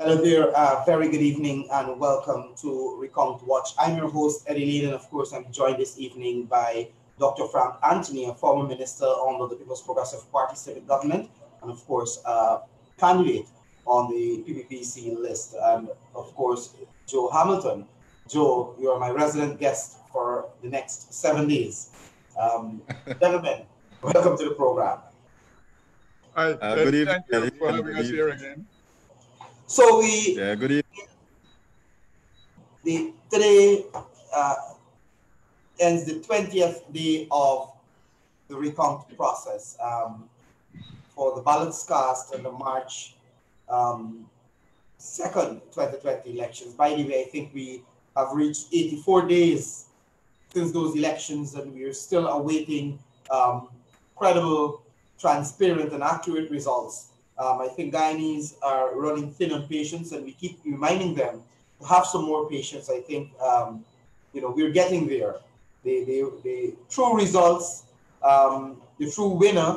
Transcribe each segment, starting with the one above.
Hello there, very good evening and welcome to Recount Watch. I'm your host, Eddie Lane, and of course, I'm joined this evening by Dr. Frank Anthony, a former minister under the People's Progressive Party civic government, and of course, candidate on the PPPC list, and of course, Joe Hamilton. Joe, you are my resident guest for the next 7 days. Gentlemen, welcome to the program. All right, Good evening. thank you for having us here again. So good evening. today ends the 20th day of the recount process for the ballots cast in the March 2nd, 2020 elections. By the way, I think we have reached 84 days since those elections, and we are still awaiting credible, transparent, and accurate results. I think Guyanese are running thin on patience, and we keep reminding them to have some more patience. I think we're getting there. The true results, the true winner,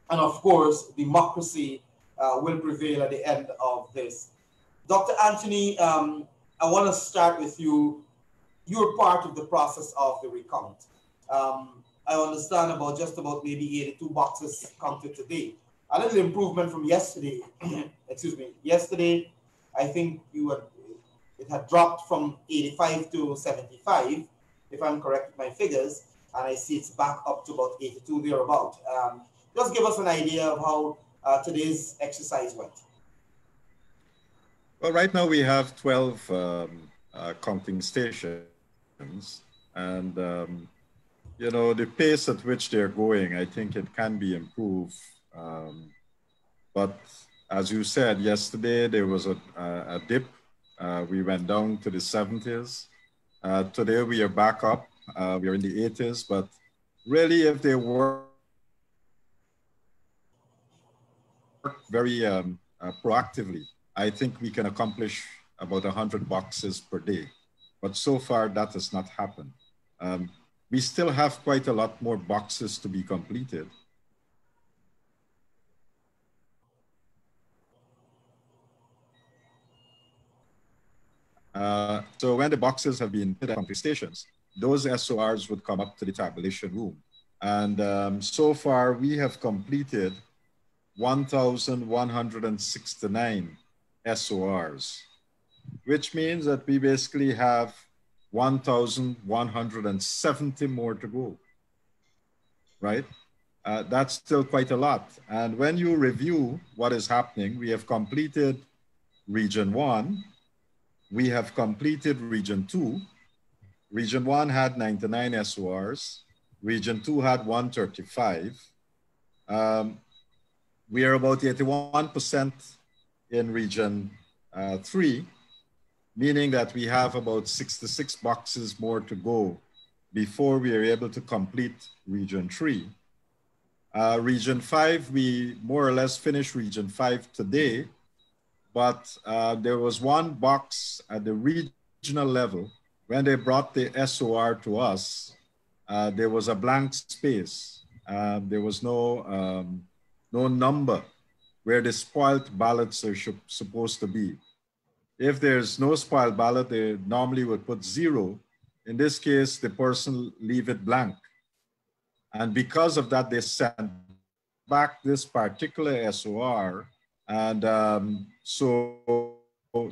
and of course, democracy will prevail at the end of this. Dr. Anthony, I want to start with you. You're part of the process of the recount. I understand about maybe 82 boxes counted today. A little improvement from yesterday. Excuse me. Yesterday, I think it had dropped from 85 to 75, if I'm correct with my figures, and I see it's back up to about 82 thereabout. Just give us an idea of how today's exercise went. Well, right now we have 12 counting stations, and the pace at which they're going, I think it can be improved. But as you said, yesterday there was a dip. We went down to the 70s. Today we are back up. We are in the 80s. But really, if they work very proactively, I think we can accomplish about 100 boxes per day. But so far, that has not happened. We still have quite a lot more boxes to be completed. So when the boxes have been put at stations, those SORs would come up to the tabulation room. And so far, we have completed 1,169 SORs, which means that we basically have 1,170 more to go, right? That's still quite a lot. And when you review what is happening, we have completed Region 1, we have completed Region 2. Region 1 had 99 SORs. Region 2 had 135. We are about 81% in Region 3, meaning that we have about 66 boxes more to go before we are able to complete Region 3. Region 5, we more or less finished Region 5 today, but there was one box at the regional level. When they brought the SOR to us, there was a blank space. There was no number where the spoiled ballots are supposed to be. If there's no spoiled ballot, they normally would put 0. In this case, the person leave it blank. And because of that, they sent back this particular SOR. And so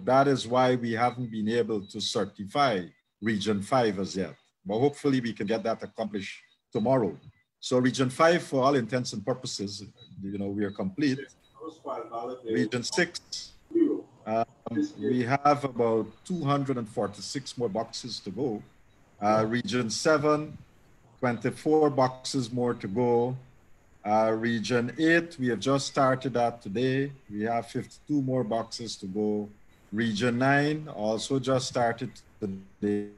that is why we haven't been able to certify Region 5 as yet. But hopefully we can get that accomplished tomorrow. So Region 5, for all intents and purposes, we are complete. Region 6, we have about 246 more boxes to go. Region 7, 24 boxes more to go. Region 8, we have just started that today. We have 52 more boxes to go. Region 9 also just started today.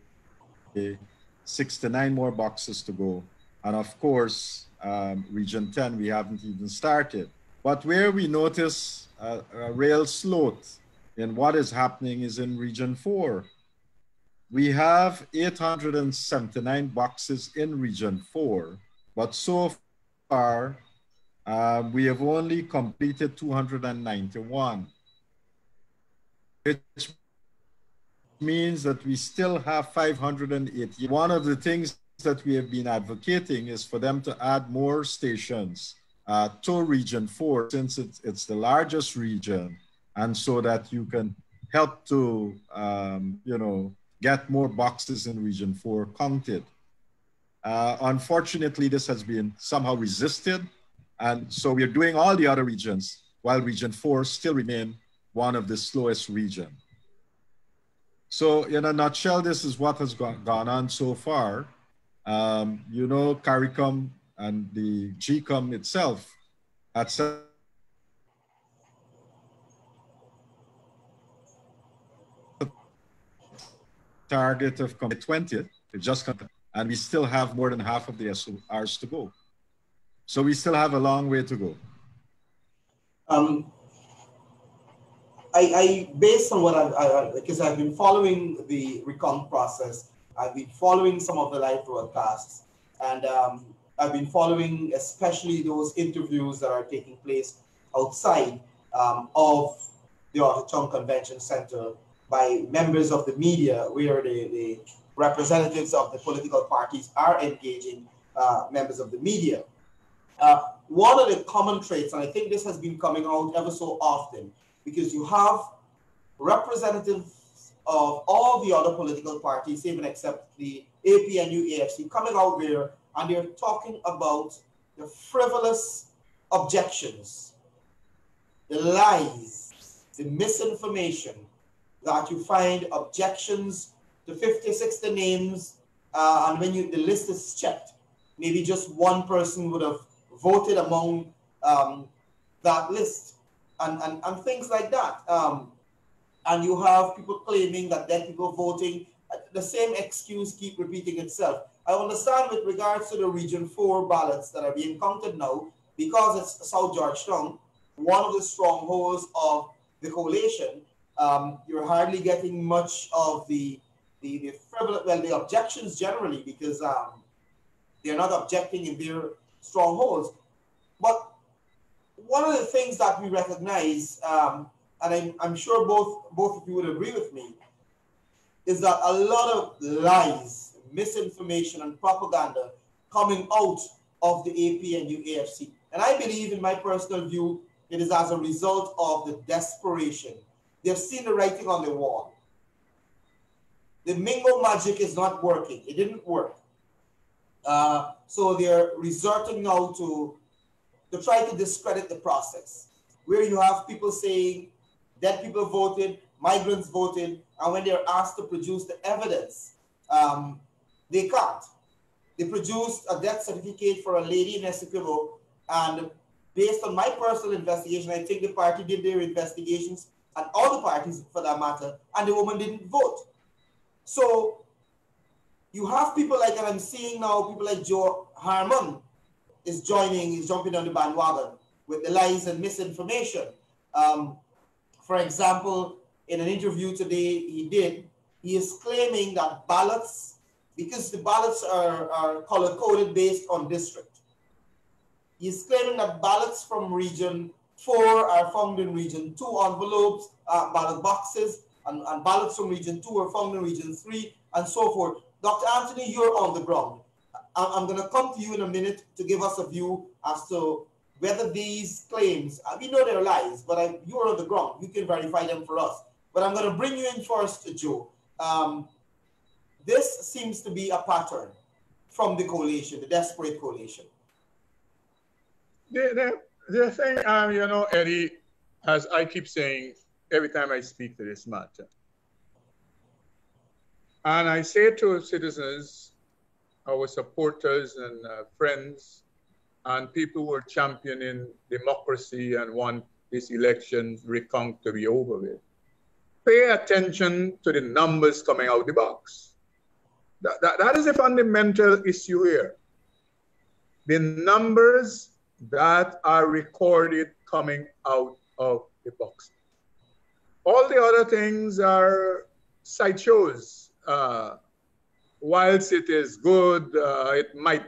69 more boxes to go. And of course, Region 10, we haven't even started. But where we notice a real sloth in what is happening is in Region 4. We have 879 boxes in Region 4, but so far, we have only completed 291. which means that we still have 580. One of the things that we have been advocating is for them to add more stations to Region 4, since it's the largest region, and so that you can help to, get more boxes in Region 4 counted. Unfortunately, this has been somehow resisted, and so we're doing all the other regions, while Region 4 still remain one of the slowest regions. So in a nutshell, this is what has gone on so far. CARICOM and the GCOM itself had set a target of 20th, and we still have more than half of the SORs to go. So we still have a long way to go. Based on what because I've been following the recount process, I've been following some of the live broadcasts, and I've been following especially those interviews that are taking place outside of the Otterton Convention Center by members of the media, where the representatives of the political parties are engaging members of the media. One of the common traits, and I think this has been coming out ever so often, because you have representatives of all the other political parties, even except the APNU AFC, coming out there, and they're talking about the frivolous objections, the lies, the misinformation, that you find objections to 50, 60 names, and when the list is checked, maybe just one person would have voted among that list, and things like that. And you have people claiming that dead people voting, the same excuse keep repeating itself. I understand with regards to the Region 4 ballots that are being counted now, because it's South Georgetown, one of the strongholds of the coalition, you're hardly getting much of the frivolous, well, the objections generally, because they're not objecting in their strongholds. But one of the things that we recognize, and I'm sure both of you would agree with me, is that a lot of lies, misinformation, and propaganda coming out of the APNU AFC. And I believe, in my personal view, it is as a result of the desperation. They've seen the writing on the wall. The Mingo magic is not working. It didn't work. So they're resorting now to try to discredit the process, where you have people saying dead people voted, migrants voted, and when they're asked to produce the evidence, they can't. They produced a death certificate for a lady in Essequibo, and based on my personal investigation, I think the party did their investigations, and all the parties for that matter, and the woman didn't vote. So you have people like, and I'm seeing now people like Joe Harmon is jumping on the bandwagon with the lies and misinformation. For example, in an interview today he is claiming that ballots, because the ballots are color-coded based on district, he's claiming that ballots from Region 4 are found in Region 2 envelopes, ballot boxes, and ballots from Region 2 are found in Region 3, and so forth. Dr. Anthony, you're on the ground. I'm going to come to you in a minute to give us a view as to whether these claims, we know they're lies, but you're on the ground. You can verify them for us. But I'm going to bring you in first, Joe. This seems to be a pattern from the coalition, the desperate coalition. The thing, Eddie, as I keep saying every time I speak to this matter, and I say to citizens, our supporters and friends, and people who are championing democracy and want this election recount to be over with, pay attention to the numbers coming out of the box. That is a fundamental issue here. The numbers that are recorded coming out of the box. All the other things are sideshows. Whilst it is good, it might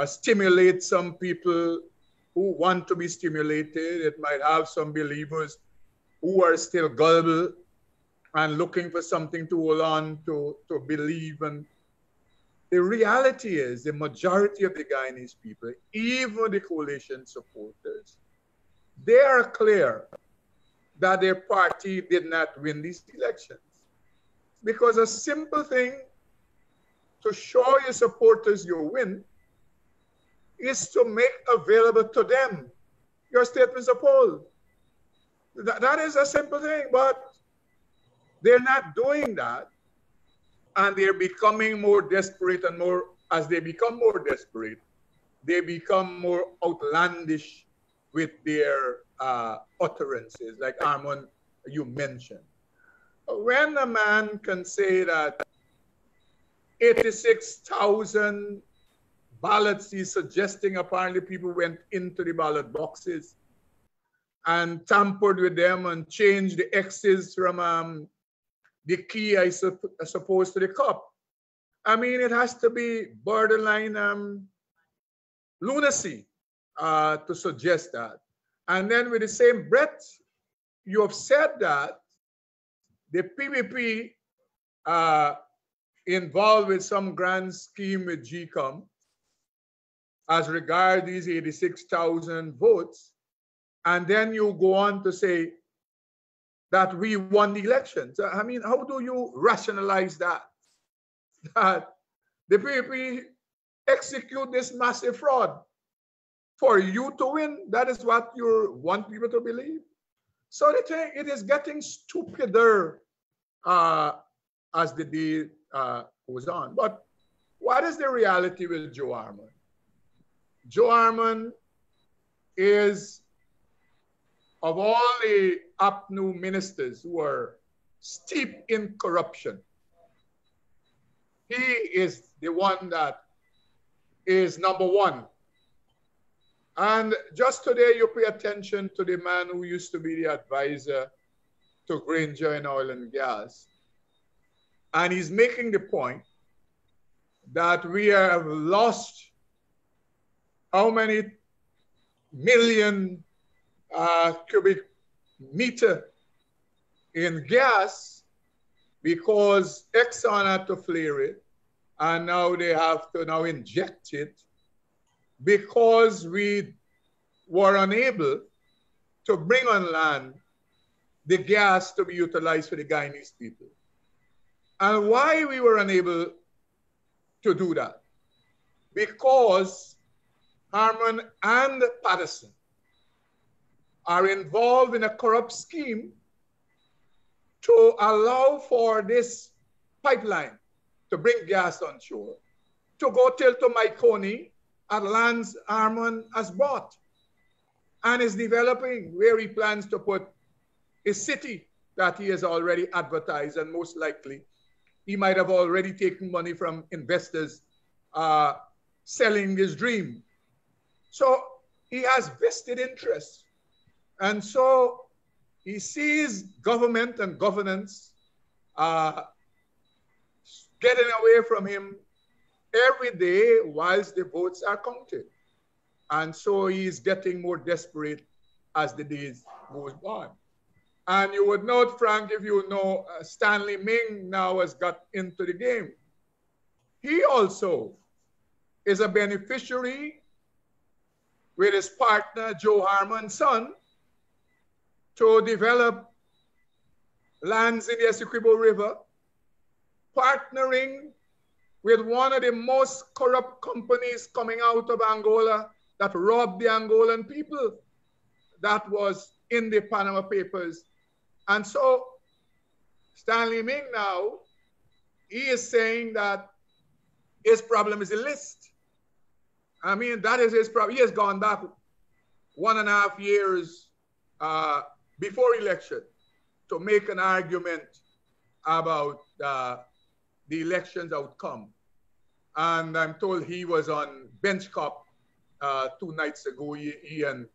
stimulate some people who want to be stimulated. It might have some believers who are still gullible and looking for something to hold on to believe. And the reality is the majority of the Guyanese people, even the coalition supporters, they are clear that their party did not win these elections. Because a simple thing to show your supporters your win is to make available to them your statements of poll. That is a simple thing, but they're not doing that. And they're becoming more desperate, and more, as they become more desperate, they become more outlandish with their utterances, like Armand, you mentioned. When a man can say that 86,000 ballots, he's suggesting apparently people went into the ballot boxes and tampered with them and changed the X's from the key, I suppose, to the cup. I mean, it has to be borderline lunacy to suggest that. And then with the same breath, you have said that the PPP involved with some grand scheme with GCOM as regard these 86,000 votes. And then you go on to say that we won the elections. I mean, how do you rationalize that? That the PPP execute this massive fraud for you to win? That is what you want people to believe? So it is getting stupider as the day goes on. But what is the reality with Joe Armand? Joe Armand is, of all the APNU ministers who are steeped in corruption, he is the one that is number one. And just today, you pay attention to the man who used to be the advisor to Granger in oil and gas. And he's making the point that we have lost how many million cubic meter in gas because Exxon had to flare it, and now they have to now inject it because we were unable to bring on land the gas to be utilized for the Guyanese people. And why we were unable to do that? Because Harmon and Patterson are involved in a corrupt scheme to allow for this pipeline to bring gas on shore, to go till to Myconi at lands Harmon has bought and is developing, where he plans to put a city that he has already advertised, and most likely he might have already taken money from investors selling his dream. So he has vested interests. And so he sees government and governance getting away from him every day whilst the votes are counted. And so he's getting more desperate as the days goes by. And you would note, Frank, if you know, Stanley Ming now has got into the game. He also is a beneficiary with his partner, Joe Harmon's son, to develop lands in the Essequibo River, partnering with one of the most corrupt companies coming out of Angola that robbed the Angolan people. That was in the Panama Papers. And so Stanley Ming now, he is saying that his problem is a list. I mean, that is his problem. He has gone back 1.5 years before election to make an argument about the election's outcome. And I'm told he was on Bench Cup 2 nights ago, he and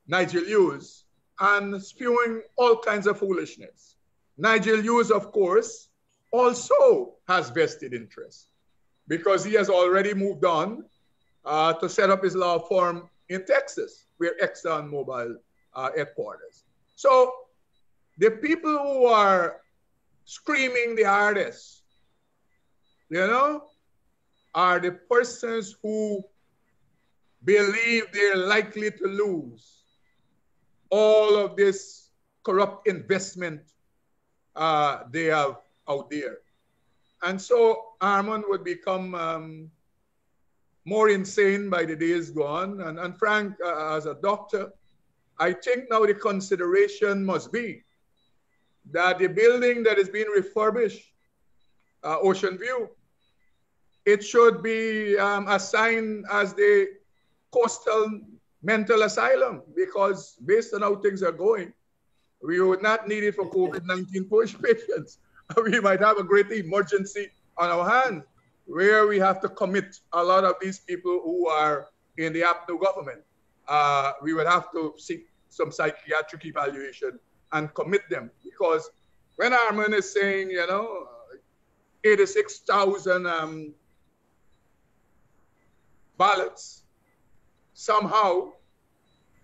Nigel Hughes, and spewing all kinds of foolishness. Nigel Hughes, of course, also has vested interest because he has already moved on to set up his law firm in Texas, where ExxonMobil headquarters. So the people who are screaming the hardest, you know, are the persons who believe they're likely to lose all of this corrupt investment they have out there. And so Armand would become more insane by the days gone. And Frank, as a doctor, I think now the consideration must be that the building that is being refurbished, Ocean View, it should be assigned as the coastal mental asylum, because based on how things are going, we would not need it for COVID-19 patients. We might have a great emergency on our hands where we have to commit a lot of these people who are in the APNU government. We would have to seek some psychiatric evaluation and commit them, because when Armand is saying, you know, 86,000 ballots somehow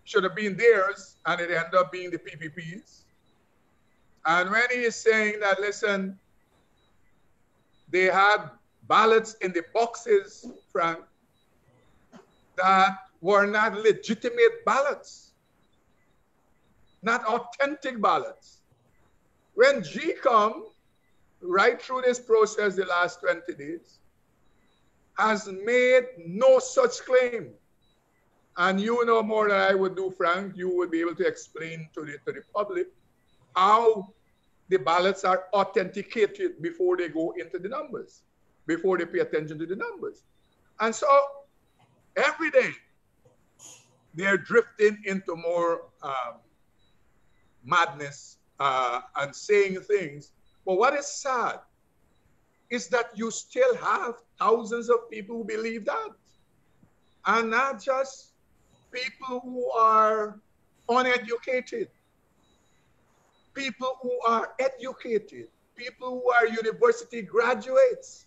should have been theirs and it ended up being the PPPs. And when he is saying that, listen, they had ballots in the boxes, Frank, that were not legitimate ballots, not authentic ballots. When G come right through this process the last 20 days, has made no such claim. And you know more than I would do, Frank, you would be able to explain to the public how the ballots are authenticated before they go into the numbers, before they pay attention to the numbers. And so every day they're drifting into more madness and saying things. But what is sad is that you still have thousands of people who believe that. And not just people who are uneducated, people who are educated, people who are university graduates.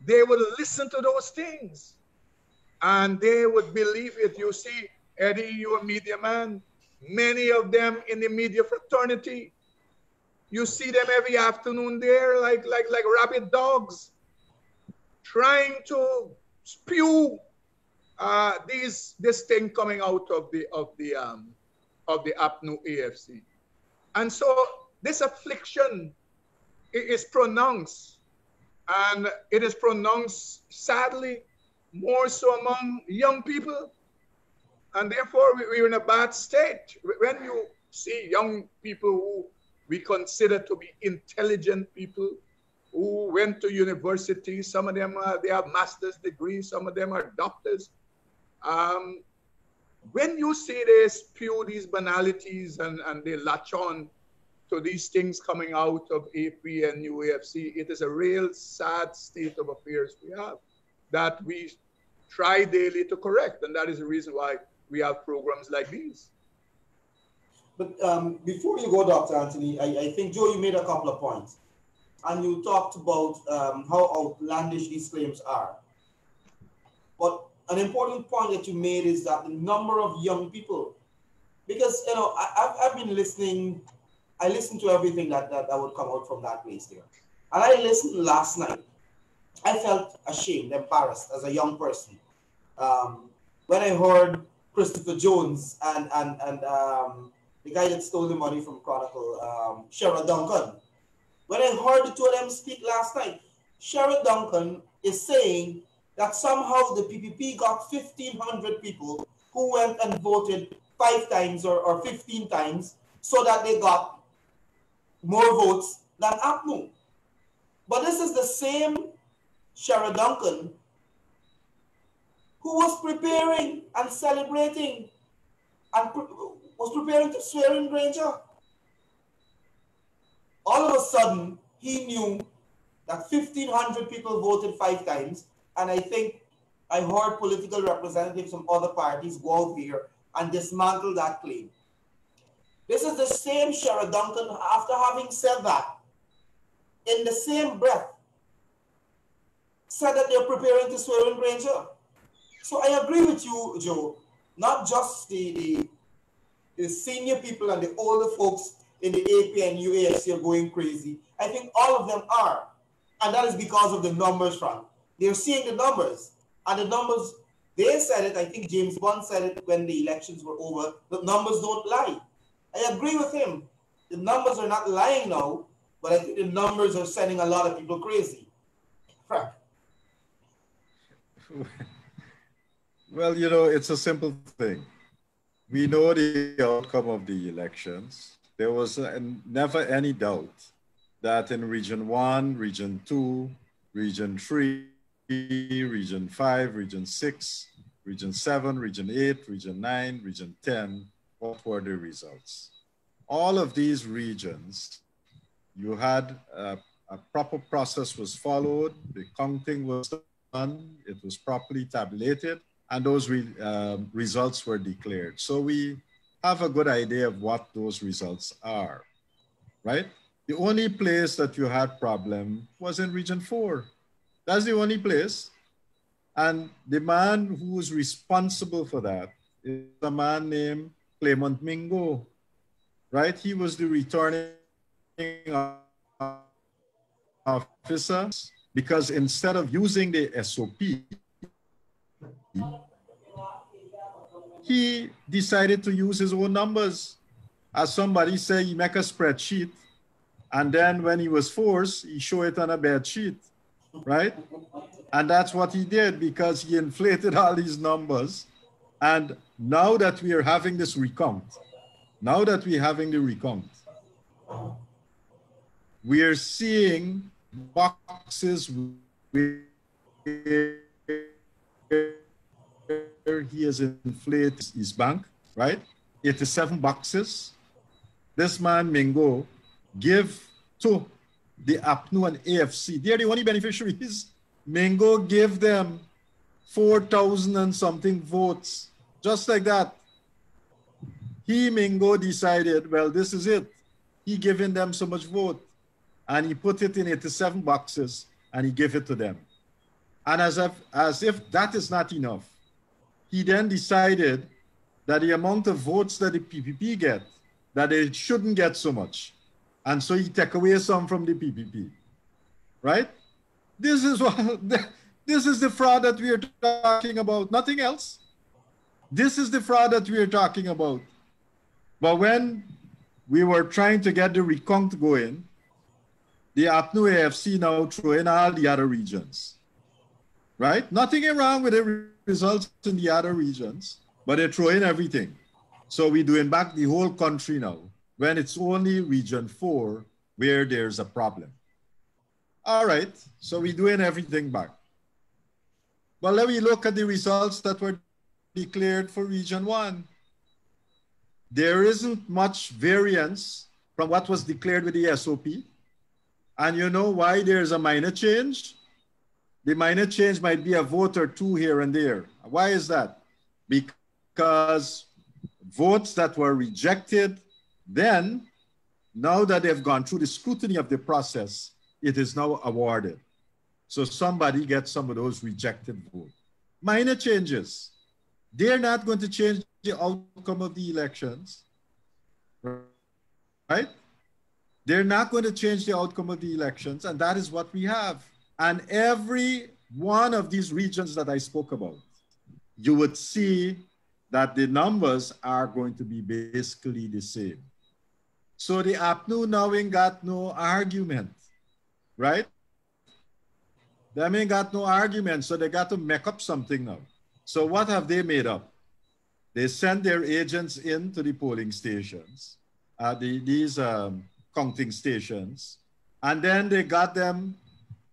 They would listen to those things and they would believe it. You see, Eddie, you're a media man, many of them in the media fraternity. You see them every afternoon there like rabid dogs trying to spew this thing coming out of the APNU AFC. And so this affliction is pronounced, and it is pronounced sadly more so among young people. And therefore we're in a bad state. When you see young people who we consider to be intelligent people who went to university, some of them they have master's degrees, some of them are doctors. When you see they spew these banalities and they latch on to these things coming out of AP and UAFC, it is a real sad state of affairs we have that we try daily to correct. And that is the reason why we have programs like these. But before you go, Dr. Anthony, I think, Joe, you made a couple of points. And you talked about how outlandish these claims are. But an important point that you made is that the number of young people, because, you know, I've been listening, I listened to everything that would come out from that place there. And I listened last night. I felt ashamed, embarrassed as a young person. When I heard Christopher Jones and the guy that stole the money from Chronicle, Sherrod Duncan. When I heard the two of them speak last night, Sherrod Duncan is saying that somehow the PPP got 1,500 people who went and voted 5 times or 15 times so that they got more votes than APNU. But this is the same Sherrod Duncan who was preparing and celebrating and was preparing to swear in Granger. All of a sudden, he knew that 1,500 people voted 5 times, and I think I heard political representatives from other parties go out here and dismantle that claim. This is the same Sherrod Duncan, after having said that, in the same breath, said that they're preparing to swear in Granger. So I agree with you, Joe, not just the senior people and the older folks in the APNU AFC are going crazy. I think all of them are. And that is because of the numbers front. They're seeing the numbers. And the numbers, they said it, I think James Bond said it when the elections were over, the numbers don't lie. I agree with him. The numbers are not lying now, but I think the numbers are sending a lot of people crazy. Frank. Well, you know, it's a simple thing. We know the outcome of the elections. There was never any doubt that in Region 1, Region 2, Region 3, Region 5, Region 6, Region 7, Region 8, Region 9, Region 10, what were the results? All of these regions, you had a proper process was followed, the counting was done, it was properly tabulated, and those results were declared. So we have a good idea of what those results are, right? The only place that you had problem was in Region 4. That's the only place. And the man who was responsible for that is a man named Clement Mingo, right? He was the returning officer because instead of using the SOP, he decided to use his own numbers. As somebody said, he make a spreadsheet, and then when he was forced, he showed it on a bed sheet, right? And that's what he did because he inflated all these numbers. And now that we are having this recount, now that we're having the recount, we are seeing boxes where he has inflated his bank, right? 87 boxes. This man, Mingo, give to the APNU and AFC. They're the only beneficiaries. Mingo gave them 4,000 and something votes, just like that. Mingo decided, well, this is it. He giving them so much vote. And he put it in 87 boxes and he gave it to them. And as if that is not enough, he then decided that the amount of votes that the PPP get, that they shouldn't get so much. And so he took away some from the PPP, right? This is the fraud that we are talking about, nothing else. This is the fraud that we are talking about. But when we were trying to get the recount going, the APNU AFC now throw in all the other regions, right? Nothing wrong with the results in the other regions, but they throw in everything. So we're doing back the whole country now, when it's only Region 4 where there's a problem. All right, so we're doing everything back. But let me look at the results that were declared for Region 1. There isn't much variance from what was declared with the SOP. And you know why there's a minor change? The minor change might be a vote or two here and there. Why is that? Because votes that were rejected then, now that they've gone through the scrutiny of the process, it is now awarded. So somebody gets some of those rejected votes. Minor changes. They're not going to change the outcome of the elections, right? They're not going to change the outcome of the elections, and that is what we have. And every one of these regions that I spoke about, you would see that the numbers are going to be basically the same. So the APNU now ain't got no argument, right? They ain't got no argument, so they got to make up something now. So what have they made up? They send their agents into the polling stations, these counting stations, and then they got them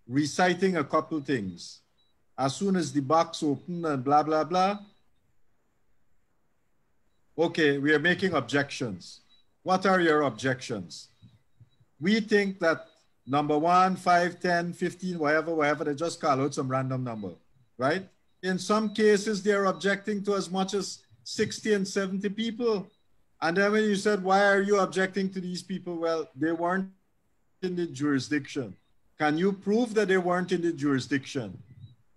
reciting a couple things. As soon as the box opened and blah, blah, blah. Okay, we are making objections. What are your objections? We think that number 1, 5, 10, 15, whatever, they just call out some random number, right? In some cases, they're objecting to as much as 60 and 70 people. And then when you said, why are you objecting to these people? Well, they weren't in the jurisdiction. Can you prove that they weren't in the jurisdiction?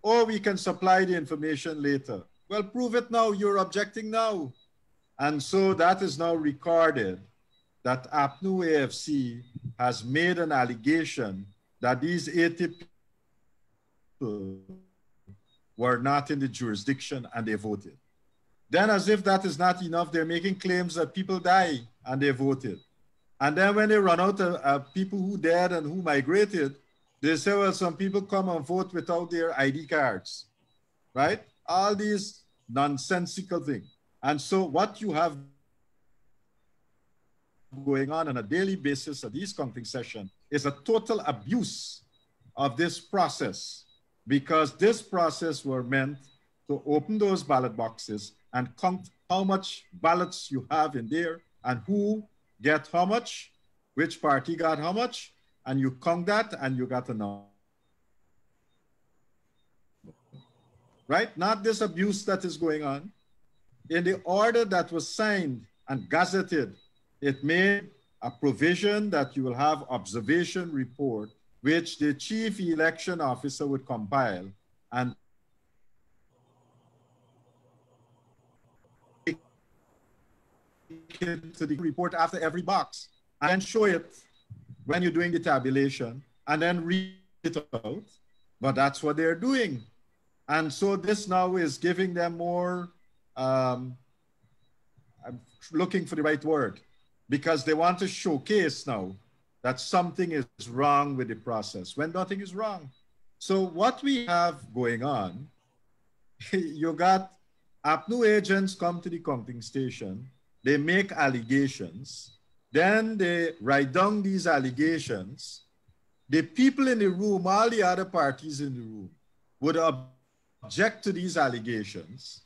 Or we can supply the information later. Well, prove it now. You're objecting now. And so that is now recorded that APNU AFC has made an allegation that these 80 people were not in the jurisdiction and they voted. Then, as if that is not enough, they're making claims that people die and they voted. And then when they run out of people who died and who migrated, they say, well, some people come and vote without their ID cards, right? All these nonsensical things. And so what you have going on a daily basis of these counting sessions is a total abuse of this process, because this process were meant to open those ballot boxes and count how much ballots you have in there and who get how much, which party got how much, and you count that and you got a number. Right? Not this abuse that is going on. In the order that was signed and gazetted, it made a provision that you will have observation report, which the chief election officer would compile and take it to the report after every box, and then show it when you're doing the tabulation, and then read it out. But that's what they're doing. And so this now is giving them more, I'm looking for the right word, because they want to showcase now that something is wrong with the process when nothing is wrong. So what we have going on, you got APNU agents come to the counting station, they make allegations, then they write down these allegations. The people in the room, all the other parties in the room, would object to these allegations.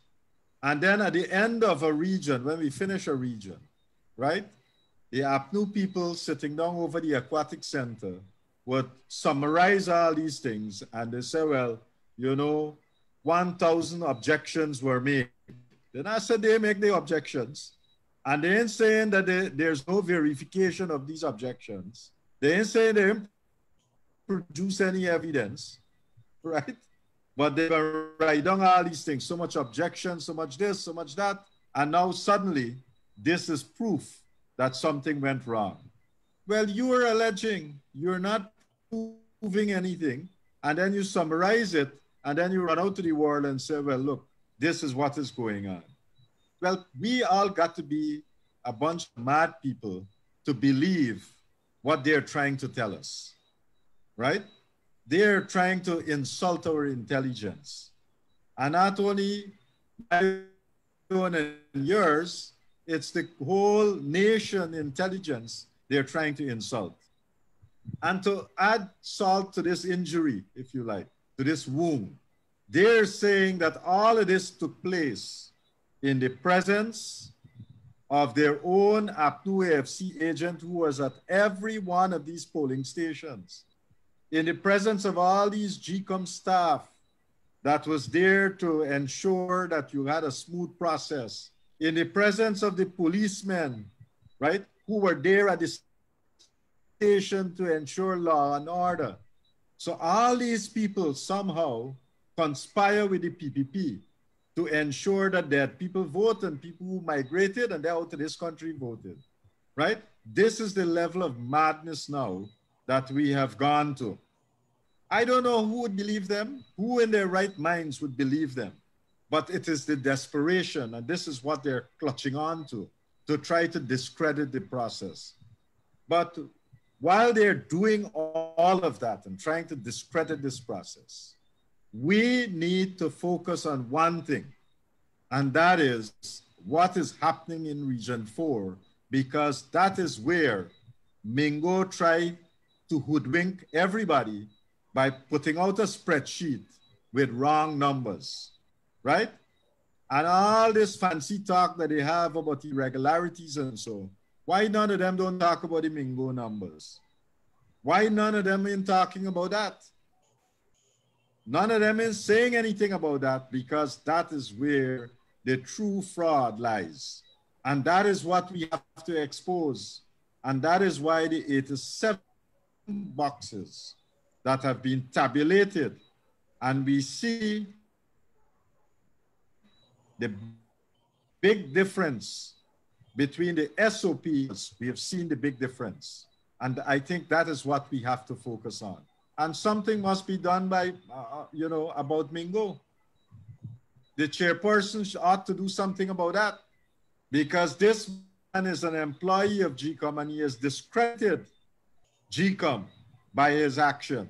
And then at the end of a region, when we finish a region, right, the APNU people sitting down over the aquatic center would summarize all these things, and they say, well, you know, 1,000 objections were made. Then I said they make the objections, and they ain't saying that there's no verification of these objections. They ain't saying they didn't produce any evidence, right? But they were write down all these things, so much objection, so much this, so much that, and now suddenly this is proof that something went wrong. Well, you are alleging, you're not proving anything, and then you summarize it, and then you run out to the world and say, well, look, this is what is going on. Well, we all got to be a bunch of mad people to believe what they're trying to tell us, right? They're trying to insult our intelligence. And not only my own and yours, it's the whole nation intelligence they're trying to insult. And to add salt to this injury, if you like, to this wound, they're saying that all of this took place in the presence of their own APNU AFC agent who was at every one of these polling stations, in the presence of all these GCOM staff that was there to ensure that you had a smooth process, in the presence of the policemen, right, who were there at the station to ensure law and order. So all these people somehow conspire with the PPP to ensure that dead people vote and people who migrated and they're out of this country voted, right? This is the level of madness now that we have gone to. I don't know who would believe them, who in their right minds would believe them, but it is the desperation, and this is what they're clutching on to try to discredit the process. But while they're doing all of that and trying to discredit this process, we need to focus on one thing, and that is what is happening in Region 4, because that is where Mingo tried to hoodwink everybody by putting out a spreadsheet with wrong numbers, right? And all this fancy talk that they have about irregularities and so, why none of them don't talk about the Mingo numbers? Why none of them ain't talking about that? None of them is saying anything about that, because that is where the true fraud lies. And that is what we have to expose. And that is why the 87 boxes that have been tabulated, and we see the big difference between the SOPs, we have seen the big difference. And I think that is what we have to focus on. And something must be done by, you know, about Mingo. The chairperson ought to do something about that, because this man is an employee of GCOM and he has discredited GCOM by his action.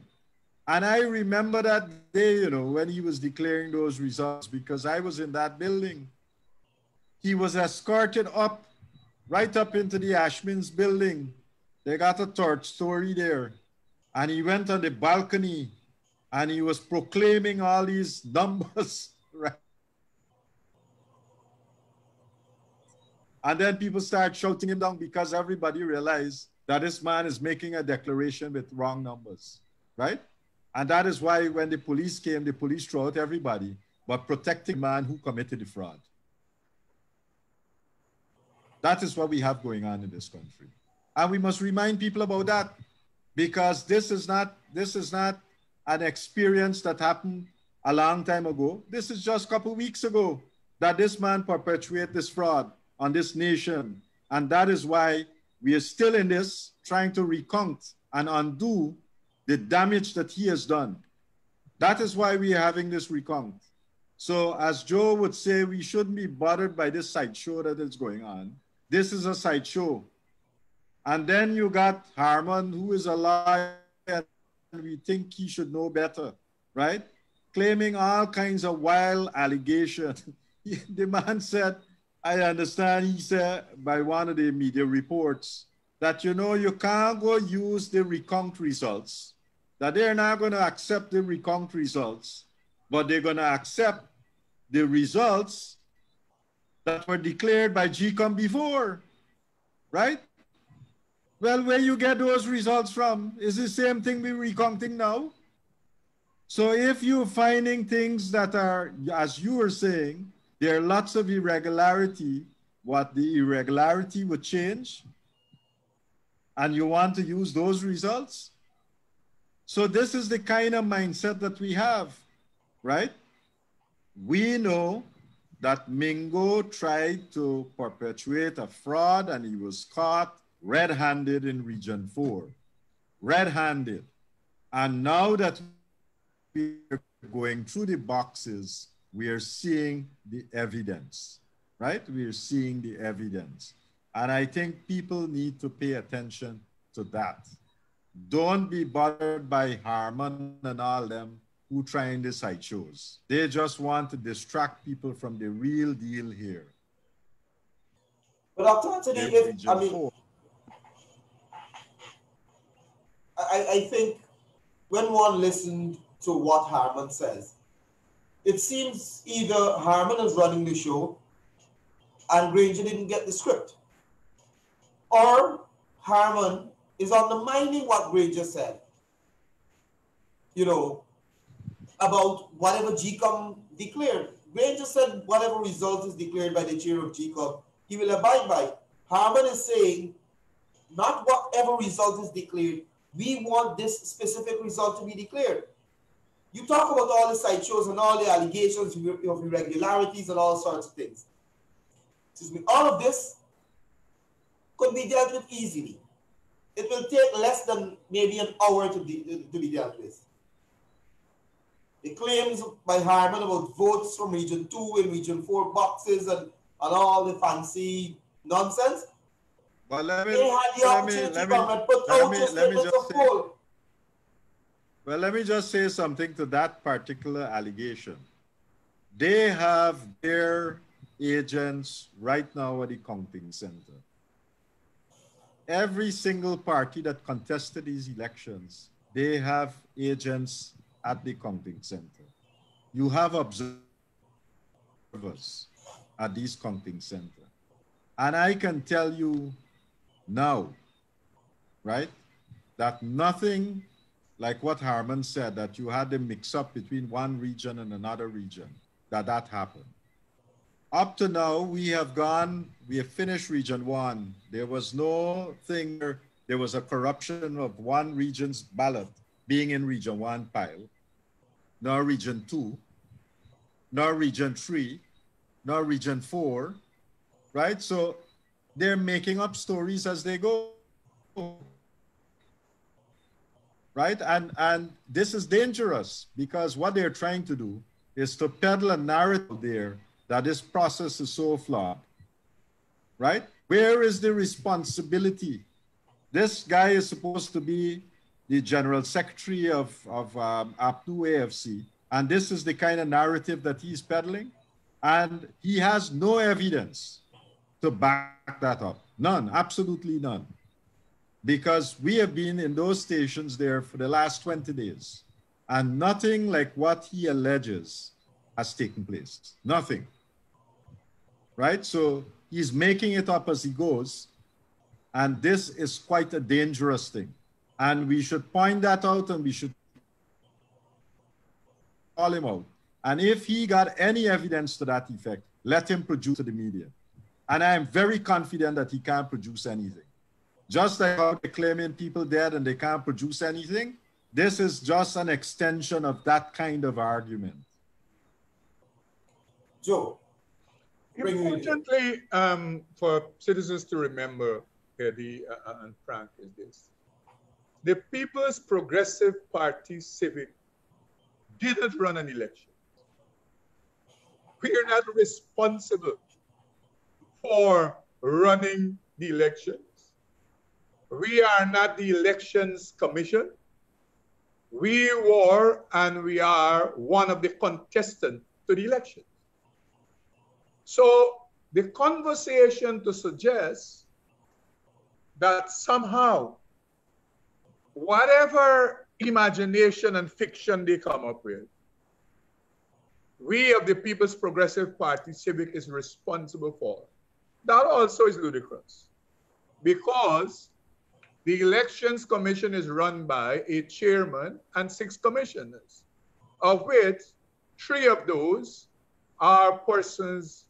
And I remember that day, you know, when he was declaring those results, because I was in that building. He was escorted up, right up into the Ashman's building. They got a third story there. And he went on the balcony and he was proclaiming all these numbers, right? And then people start shouting him down because everybody realized that this man is making a declaration with wrong numbers, right? And that is why when the police came, the police threw out everybody, but protecting the man who committed the fraud. That is what we have going on in this country. And we must remind people about that, because this is not an experience that happened a long time ago. This is just a couple of weeks ago that this man perpetuated this fraud on this nation. And that is why we are still in this, trying to recount and undo the damage that he has done. That is why we are having this recount. So as Joe would say, we shouldn't be bothered by this sideshow that is going on. This is a sideshow. And then you got Harman, who is a liar, and we think he should know better, right? Claiming all kinds of wild allegations. The man said, I understand, he said by one of the media reports, that, you know, you can't go use the recount results, that they're not going to accept the recount results, but they're going to accept the results that were declared by GCOM before, right? Well, where you get those results from is the same thing we're recounting now. So if you're finding things that are, as you were saying, there are lots of irregularity, what the irregularity would change, and you want to use those results. So this is the kind of mindset that we have, right? We know that Mingo tried to perpetuate a fraud and he was caught red-handed in Region 4, red-handed. And now that we're going through the boxes, we are seeing the evidence, right? We are seeing the evidence. And I think people need to pay attention to that. Don't be bothered by Harman and all them who trying the sideshows. They just want to distract people from the real deal here. But Dr. Anthony, I think when one listened to what Harman says, it seems either Harman is running the show and Granger didn't get the script, or Harman is undermining what Granger said, you know, about whatever GCOM declared. Granger said whatever result is declared by the chair of GCOM, he will abide by. Harman is saying, not whatever result is declared, we want this specific result to be declared. You talk about all the sideshows and all the allegations of irregularities and all sorts of things. Excuse me. All of this could be dealt with easily. It will take less than maybe an hour to be dealt with. The claims by Harman about votes from Region 2 and Region 4 boxes and all the fancy nonsense. Well, let me just say something to that particular allegation. They have their agents right now at the counting center. Every single party that contested these elections, they have agents at the counting center. You have observers at these counting centers. And I can tell you now, right, that nothing like what Harman said, that you had a mix-up between one region and another region, that happened. Up to now, we have finished Region 1. There was no thing where there was a corruption of one region's ballot being in Region 1 pile, nor Region 2, nor Region 3, nor Region 4, right? So they're making up stories as they go. Right? And this is dangerous because what they're trying to do is to peddle a narrative there that this process is so flawed. Right? Where is the responsibility? This guy is supposed to be the general secretary of APNU AFC, and this is the kind of narrative that he's peddling, and he has no evidence to back that up. None, absolutely none. Because we have been in those stations there for the last 20 days, and nothing like what he alleges has taken place. Nothing. Right? So he's making it up as he goes, and this is quite a dangerous thing. And we should point that out, and we should call him out. And if he got any evidence to that effect, let him produce to the media. And I am very confident that he can't produce anything. Just like how they're claiming people dead and they can't produce anything, this is just an extension of that kind of argument. Joe. Importantly, for citizens to remember, Eddie and Frank, is this. The People's Progressive Party Civic didn't run an election. We are not responsible for running the elections. We are not the Elections Commission. We were and we are one of the contestants to the election. So the conversation to suggest that somehow whatever imagination and fiction they come up with, we of the People's Progressive Party Civic is responsible for. That also is ludicrous, because the Elections Commission is run by a chairman and 6 commissioners, of which 3 of those are persons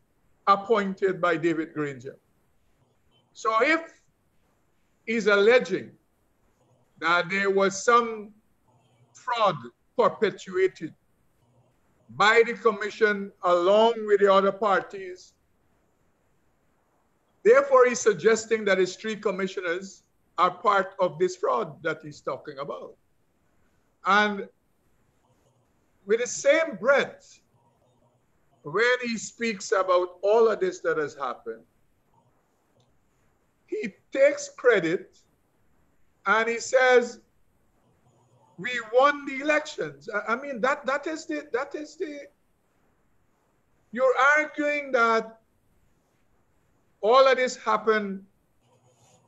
appointed by David Granger. So if he's alleging that there was some fraud perpetuated by the commission along with the other parties, therefore he's suggesting that his 3 commissioners are part of this fraud that he's talking about. And with the same breath, when he speaks about all of this that has happened, he takes credit and he says, we won the elections. I mean, that is the, you're arguing that all of this happened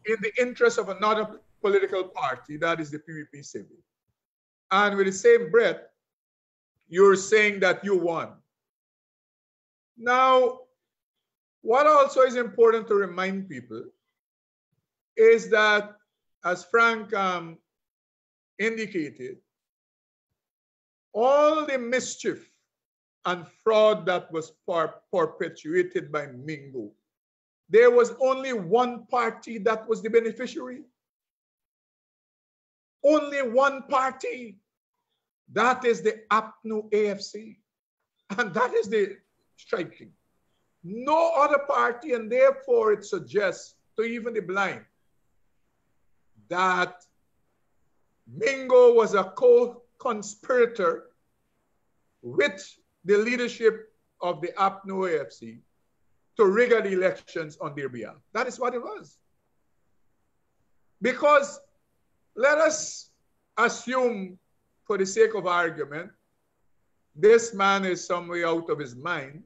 in the interest of another political party, that is the PPP Civic. And with the same breath, you're saying that you won. Now, what also is important to remind people is that, as Frank indicated, all the mischief and fraud that was perpetuated by Mingo, there was only one party that was the beneficiary. Only one party. That is the APNU AFC. And that is the striking. No other party, and therefore it suggests to even the blind that Mingo was a co-conspirator with the leadership of the APNU AFC to rig the elections on their behalf. That is what it was. Because let us assume, for the sake of argument, this man is some way out of his mind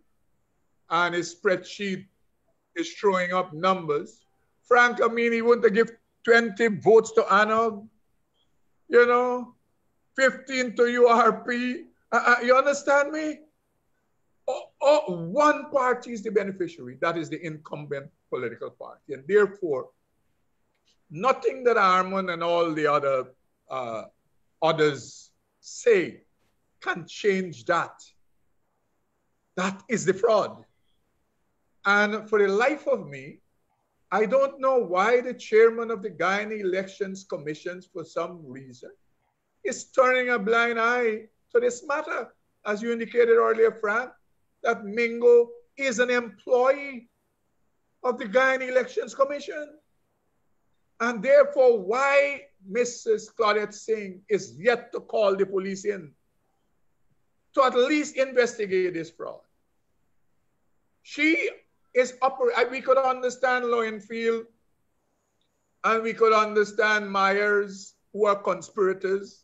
and his spreadsheet is throwing up numbers. Frank, I mean, he wouldn't have given 20 votes to Anog, 15 to URP. You understand me? One party is the beneficiary. That is the incumbent political party. And therefore, nothing that Armand and all the other others say can change that. That is the fraud. And for the life of me, I don't know why the chairman of the Guyana Elections Commission, for some reason, is turning a blind eye to this matter. As you indicated earlier, Frank, that Mingo is an employee of the Guyana Elections Commission. And therefore, why Mrs. Claudette Singh is yet to call the police in to at least investigate this fraud. She is we could understand Lowenfield and we could understand Myers, who are conspirators.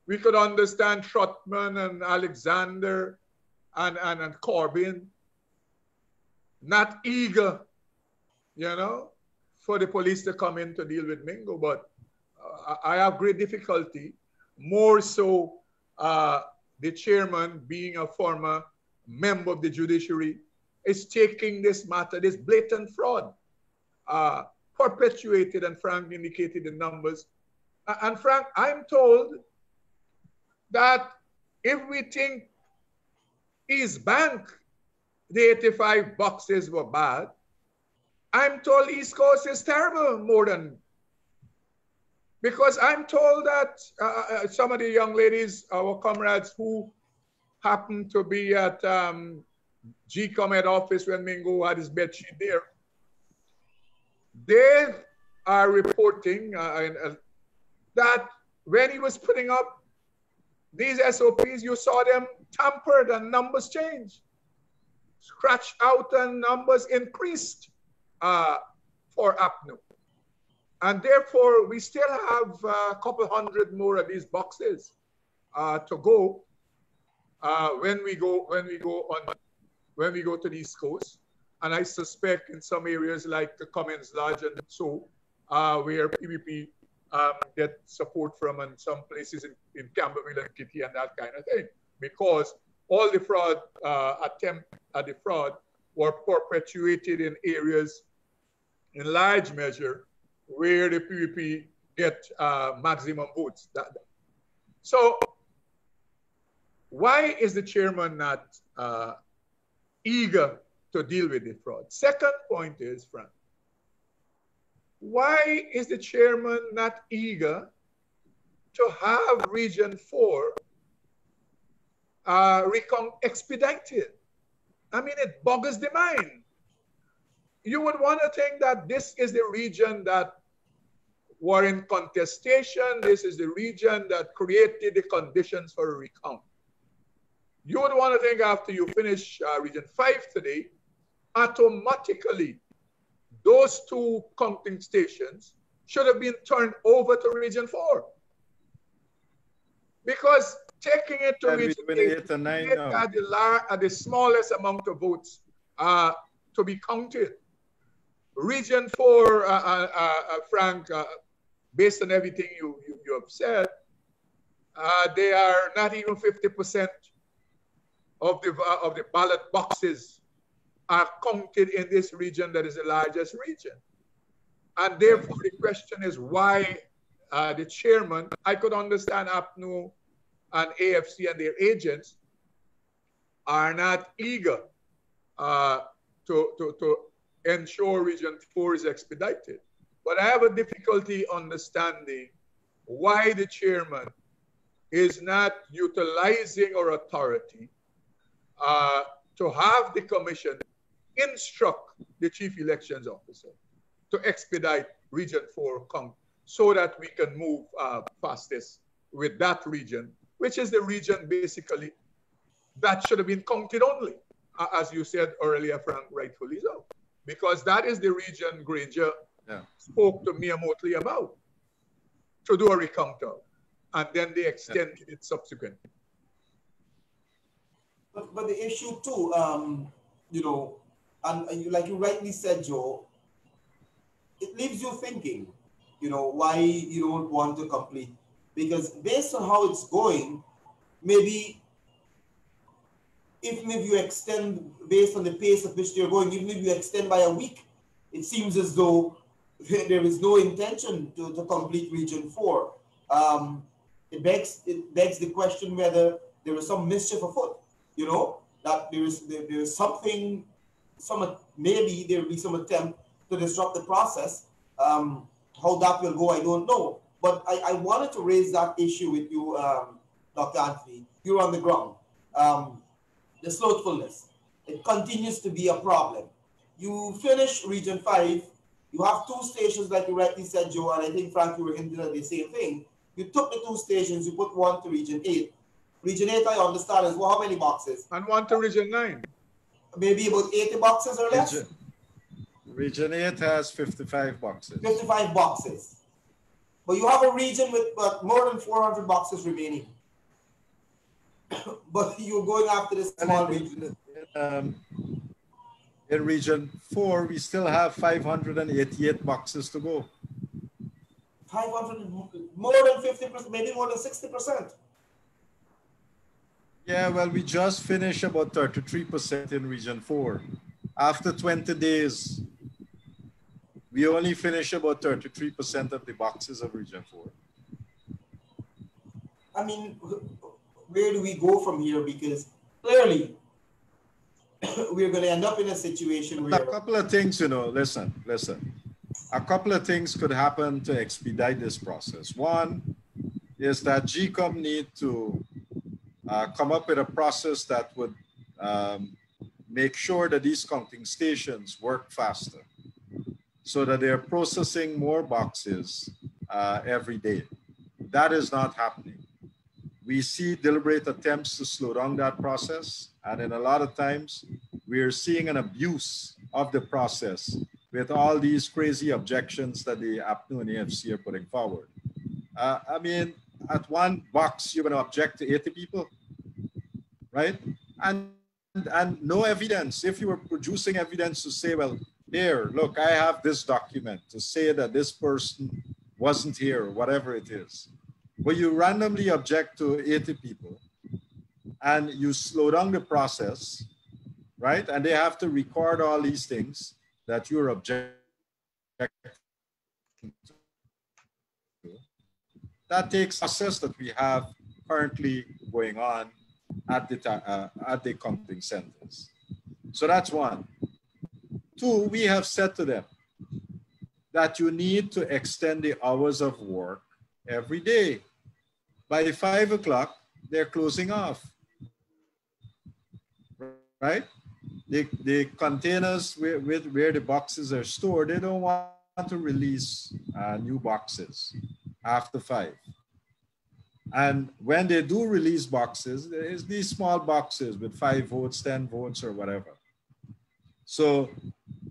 We could understand Trotman and Alexander and Corbyn, not eager, you know, for the police to come in to deal with Mingo. But I have great difficulty, more so the chairman, being a former member of the judiciary, is taking this matter, this blatant fraud, perpetuated, and Frank indicated the numbers. And Frank, I'm told that if we think East Bank, the 85 boxes were bad, I'm told East Coast is terrible more than, because I'm told that some of the young ladies, our comrades who happened to be at GCOM head office when Mingo had his bedsheet there, they are reporting that when he was putting up these SOPs, you saw them tampered and numbers changed, scratched out and numbers increased for APNU. And therefore, we still have a couple hundred more of these boxes to go when we go to the East Coast. And I suspect in some areas like the Cummins Lodge and so, where PPP get support from, and some places in Camberville and Kitty and that kind of thing, because all the fraud attempt at the fraud were perpetuated in areas in large measure where the PPP get maximum votes. So why is the chairman not eager to deal with the fraud? Second point is, Frank, why is the chairman not eager to have Region 4 recount expedited? I mean, it boggles the mind. You would want to think that this is the region that were in contestation. This is the region that created the conditions for a recount. You would want to think after you finish Region 5 today, automatically those two counting stations should have been turned over to Region 4. Because taking it to Region 8 at the smallest amount of votes to be counted. Region 4, Frank, based on everything you have said, they are not even 50% of the ballot boxes are counted in this region that is the largest region. And therefore the question is why the chairman, I could understand APNU and AFC and their agents are not eager to ensure Region 4 is expedited. But I have a difficulty understanding why the chairman is not utilizing our authority to have the commission instruct the chief elections officer to expedite Region 4 count so that we can move fastest with that region, which is the region basically that should have been counted only, as you said earlier, Frank, rightfully so. Because that is the region Granger spoke to Miyamoto about to do a recount of, and then they extended it subsequently. But the issue too, you know, and like you rightly said, Joe, it leaves you thinking, you know, why you don't want to complete. Because based on how it's going, maybe even if you extend based on the pace at which they're going, even if you extend by a week, it seems as though there is no intention to complete Region 4. It begs the question whether there is some mischief afoot, you know, that there is something, maybe there will be some attempt to disrupt the process. How that will go, I don't know. But I wanted to raise that issue with you, Dr. Anthony. You're on the ground. The slothfulness, it continues to be a problem. You finish Region 5, you have two stations like you rightly said, Joe, and I think Frank, you were hinting at the same thing. You took the two stations, you put one to Region 8. Region 8, I understand, is well, how many boxes? And one to Region 9. Maybe about 80 boxes or less? Region 8 has 55 boxes. 55 boxes. But you have a region with more than 400 boxes remaining. But you're going after this small region. In Region 4, we still have 588 boxes to go. 500, more than 50%, maybe more than 60%. Yeah, well, we just finished about 33% in Region 4. After 20 days, we only finished about 33% of the boxes of Region 4. I mean, where do we go from here? Because clearly, we're going to end up in a situation where... A couple of things, you know, listen. A couple of things could happen to expedite this process. One is that GCOM need to come up with a process that would make sure that these counting stations work faster so that they're processing more boxes every day. That is not happening. We see deliberate attempts to slow down that process. And in a lot of times, we're seeing an abuse of the process with all these crazy objections that the APNU and AFC are putting forward. I mean, at one box, you're going to object to 80 people, right? And no evidence. If you were producing evidence to say, well, here, look, I have this document to say that this person wasn't here, or whatever it is. But you randomly object to 80 people and you slow down the process, right? And they have to record all these things that you're objecting to. That takes process that we have currently going on at the counting centers. So that's one. Two, we have said to them that you need to extend the hours of work every day. By 5 o'clock, they're closing off, right? The containers where the boxes are stored, they don't want to release new boxes after 5. And when they do release boxes, there's these small boxes with 5 votes, 10 votes, or whatever. So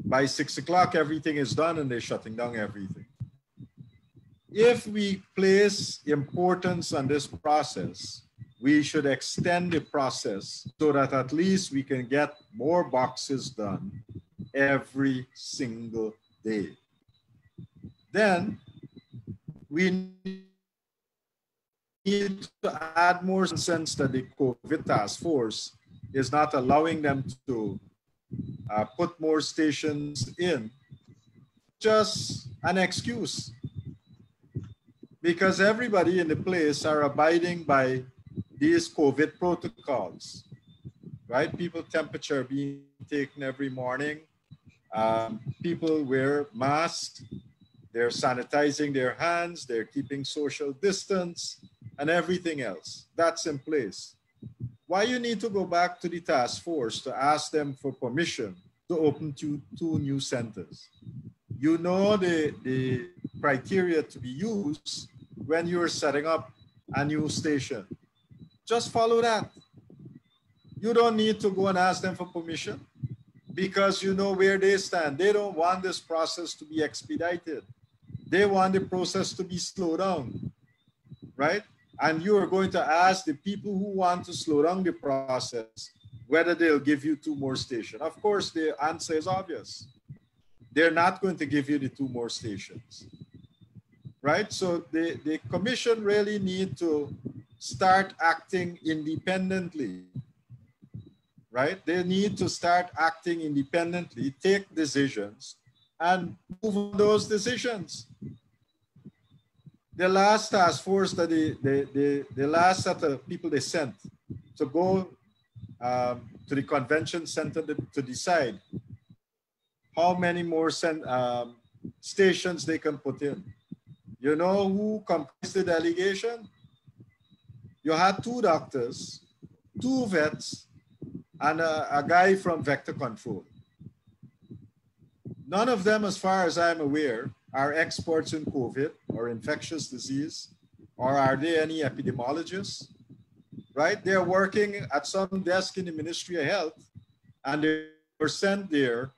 by 6 o'clock, everything is done and they're shutting down everything. If we place importance on this process, we should extend the process so that at least we can get more boxes done every single day. Then we need to add more sense that the COVID task force is not allowing them to put more stations in. Just an excuse. Because everybody in the place are abiding by these COVID protocols, right? People temperature being taken every morning. People wear masks. They're sanitizing their hands. They're keeping social distance and everything else. That's in place. Why you need to go back to the task force to ask them for permission to open two new centers? You know the criteria to be used when you're setting up a new station. Just follow that. You don't need to go and ask them for permission because you know where they stand. They don't want this process to be expedited. They want the process to be slowed down, right? And you are going to ask the people who want to slow down the process whether they'll give you 2 more stations. Of course, the answer is obvious. They're not going to give you the 2 more stations, right? So the commission really need to start acting independently, right? They need to start acting independently, take decisions, and move on those decisions. The last task force that the last set of people they sent to go to the convention center to decide how many more stations they can put in. You know who comprised the delegation? You had 2 doctors, 2 vets, and a guy from vector control. None of them, as far as I'm aware, are experts in COVID or infectious disease, or are they any epidemiologists, right? They're working at some desk in the Ministry of Health, and they were sent there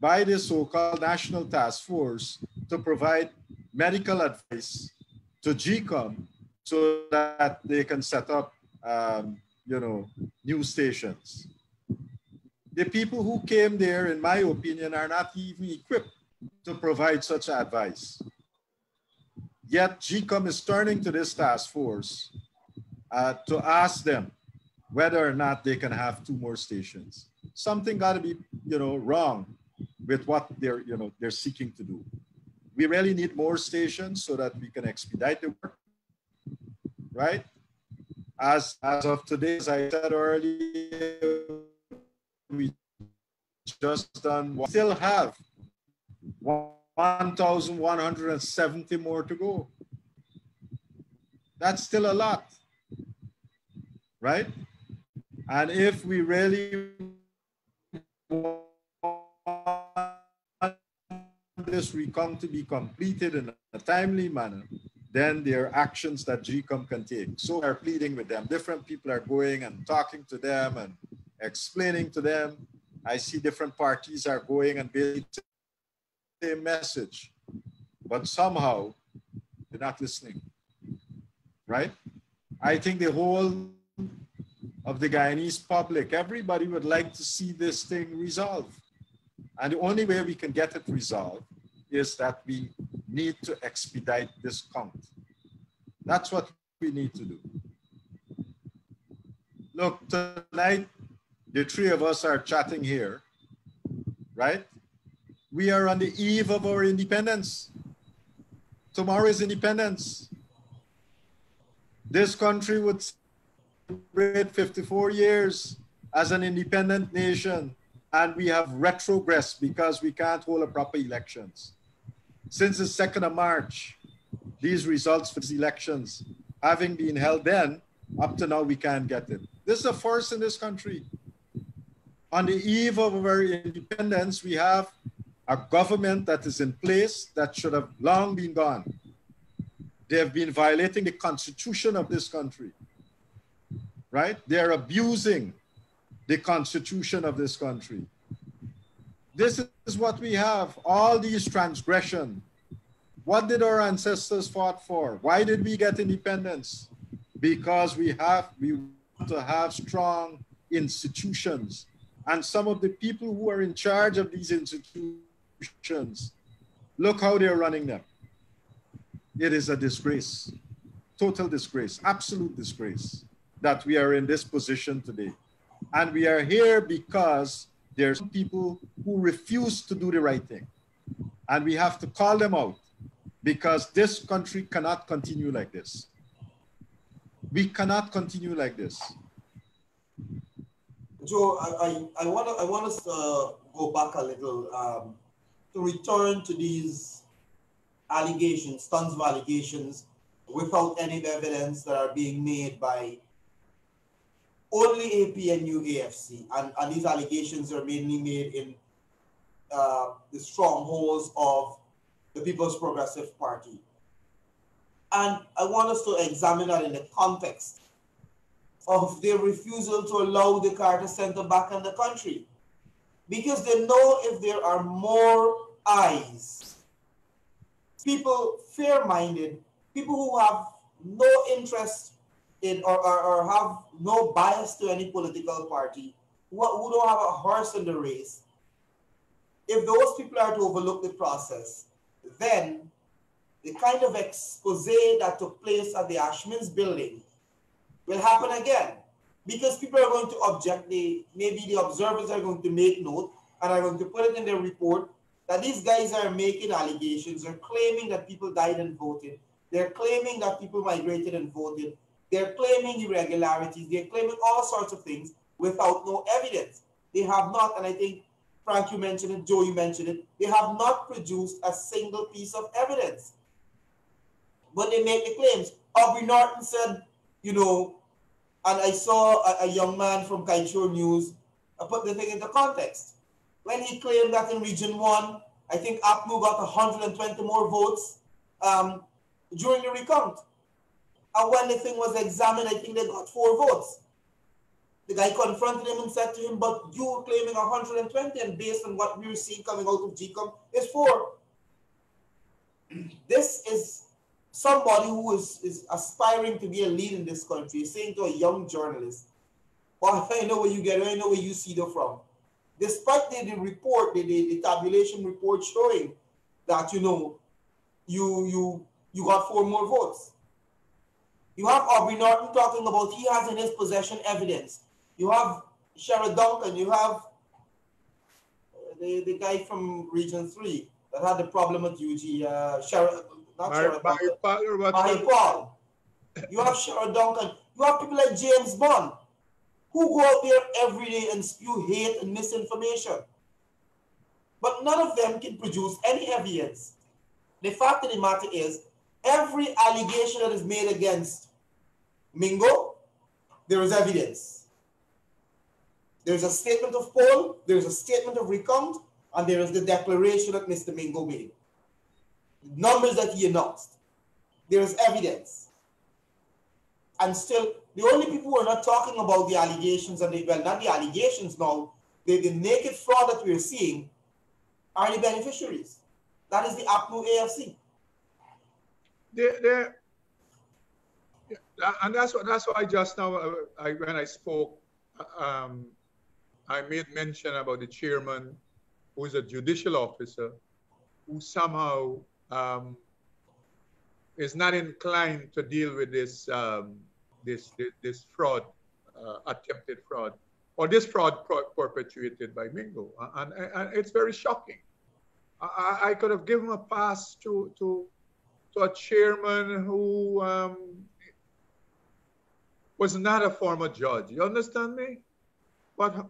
by the so-called National Task Force to provide medical advice to GCOM so that they can set up, news stations. The people who came there, in my opinion, are not even equipped to provide such advice. Yet GCOM is turning to this task force to ask them whether or not they can have 2 more stations. Something got to be, wrong with what they're seeking to do. We really need more stations so that we can expedite the work, right? As of today, as I said earlier, we just done, we still have 1,170 more to go. That's still a lot, right? And if we really want this recount to be completed in a timely manner, then there are actions that GCOM can take. So we're pleading with them. Different people are going and talking to them and explaining to them. I see different parties are going and basically the same message, but somehow they're not listening, right? I think the whole of the Guyanese public, everybody would like to see this thing resolved. And the only way we can get it resolved is that we need to expedite this count. That's what we need to do. Look, tonight, the 3 of us are chatting here, right? We are on the eve of our independence. Tomorrow is independence. This country would celebrate 54 years as an independent nation, and we have retrogressed because we can't hold a proper elections. Since the 2nd of March, these results for these elections having been held then, up to now we can't get it. This is a first in this country. On the eve of our independence, we have a government that is in place that should have long been gone. They have been violating the constitution of this country, right? They are abusing the constitution of this country. This is what we have, all these transgressions. What did our ancestors fought for? Why did we get independence? Because we want to have strong institutions. And some of the people who are in charge of these institutions, look how they're running them. It is a disgrace, total disgrace, absolute disgrace that we are in this position today. And we are here because there's people who refuse to do the right thing. And we have to call them out because this country cannot continue like this. We cannot continue like this. Joe, I want us to go back a little to return to these allegations, tons of allegations, without any evidence that are being made by only APNU AFC, and these allegations are mainly made in the strongholds of the People's Progressive Party. And I want us to examine that in the context of their refusal to allow the Carter Center back in the country. Because they know if there are more eyes, people fair-minded, people who have no interest in or have no bias to any political party, who don't have a horse in the race, if those people are to overlook the process, then the kind of expose that took place at the Ashman's building will happen again. Because people are going to object, maybe the observers are going to make note and are going to put it in their report that these guys are making allegations, they're claiming that people died and voted, they're claiming that people migrated and voted, they're claiming irregularities, they're claiming all sorts of things without no evidence. They have not, and I think Frank, you mentioned it, Joe, you mentioned it, they have not produced a single piece of evidence. But they make the claims. Aubrey Norton said, you know, and I saw a young man from Kaishore News put the thing into context. When he claimed that in Region 1, I think APNU got 120 more votes during the recount. And when the thing was examined, I think they got 4 votes. The guy confronted him and said to him, but you were claiming 120, and based on what we were seeing coming out of GCOM, it's 4. This is somebody who is aspiring to be a lead in this country, saying to a young journalist, well, I know where you get it, I know where you see them from. Despite the report, the tabulation report showing that, you know, you got 4 more votes. You have Aubrey Norton talking about he has in his possession evidence. You have Sherrod Duncan, you have the guy from Region 3 that had the problem at UG, Mahi Paul. You have Sherrod Duncan. You have people like James Bond who go out there every day and spew hate and misinformation. But none of them can produce any evidence. The fact of the matter is, every allegation that is made against Mingo, there is evidence. There's a statement of poll, there's a statement of recount, and there is the declaration that Mr. Mingo made. The numbers that he announced. There is evidence. And still, the only people who are not talking about the allegations, and well, not the allegations now, the naked fraud that we're seeing are the beneficiaries. That is the APNU AFC. And that's why just now, when I spoke, I made mention about the chairman, who is a judicial officer, who somehow is not inclined to deal with this this fraud, attempted fraud, or this fraud perpetuated by Mingo, and it's very shocking. I could have given a pass to a chairman who was not a former judge. You understand me? But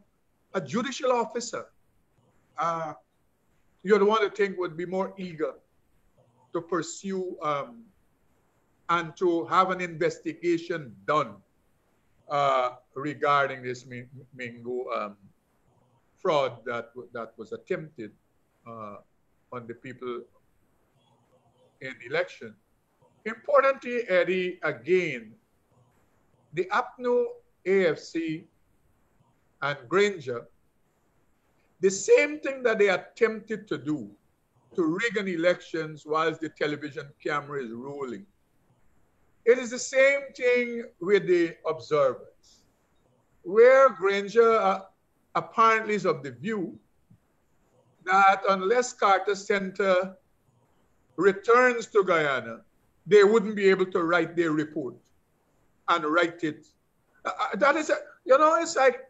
a judicial officer, you'd want to think would be more eager to pursue and to have an investigation done regarding this Mingo fraud that was attempted on the people in election. Importantly, Eddie, again, the APNU AFC and Granger, the same thing that they attempted to do to rig an elections whilst the television camera is rolling. It is the same thing with the observers, where Granger apparently is of the view that unless Carter Center returns to Guyana, they wouldn't be able to write their report and write it. That is, it's like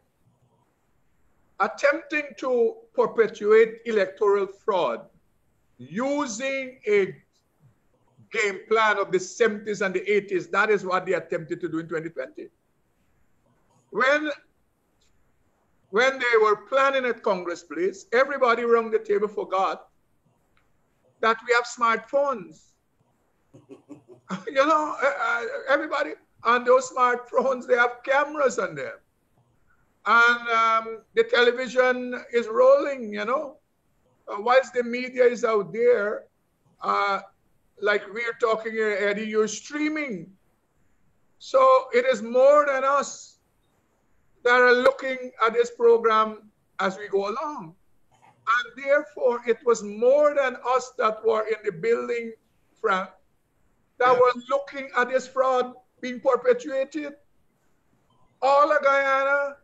attempting to perpetuate electoral fraud using a game plan of the 70s and the 80s. That is what they attempted to do in 2020. When they were planning at Congress Place, everybody around the table forgot that we have smartphones. Everybody on those smartphones, they have cameras on them. And the television is rolling, whilst the media is out there, like we're talking here, Eddie, you're streaming. So it is more than us that are looking at this program as we go along. And therefore, it was more than us that were in the building, Frank, that were looking at this fraud being perpetuated. All of Guyana,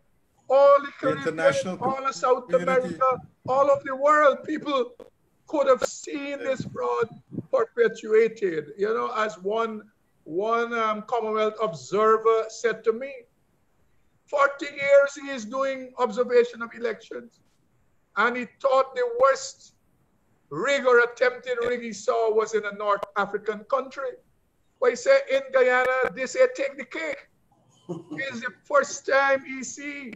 all the Caribbean, all of South America, all of the world, people could have seen this fraud perpetuated. As one Commonwealth observer said to me, 40 years he is doing observation of elections. And he thought the worst rig or attempted rig he saw was in a North African country. But he said in Guyana, they say take the cake. It's the first time he see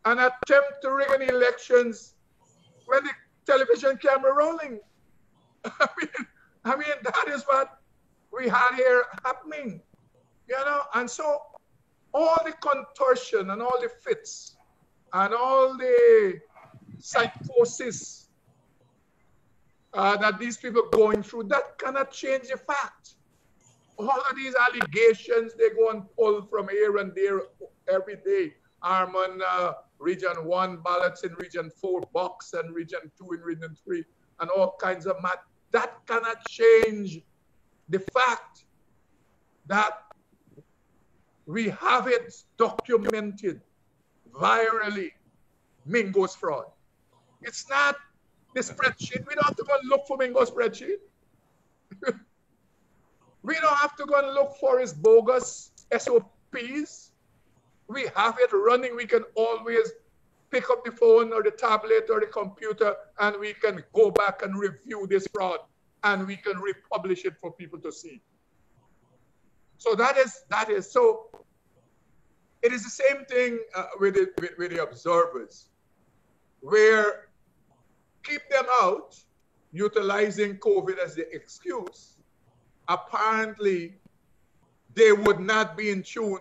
an attempt to rig an elections when the television camera rolling. I mean, that is what we had here happening, and so all the contortion and all the fits and all the psychosis that these people going through, that cannot change the fact. All of these allegations, they go and pull from here and there every day. Armand, Region 1, ballots in Region 4, Box and Region 2 in Region 3, and all kinds of math. That cannot change the fact that we have it documented virally, Mingo's fraud. It's not the spreadsheet. We don't have to go and look for Mingo's spreadsheet. We don't have to go and look for his bogus SOPs. We have it running. We can always pick up the phone or the tablet or the computer and we can go back and review this fraud and we can republish it for people to see. So that is so. It is the same thing with the observers, where keep them out, utilizing COVID as the excuse. Apparently, they would not be in tune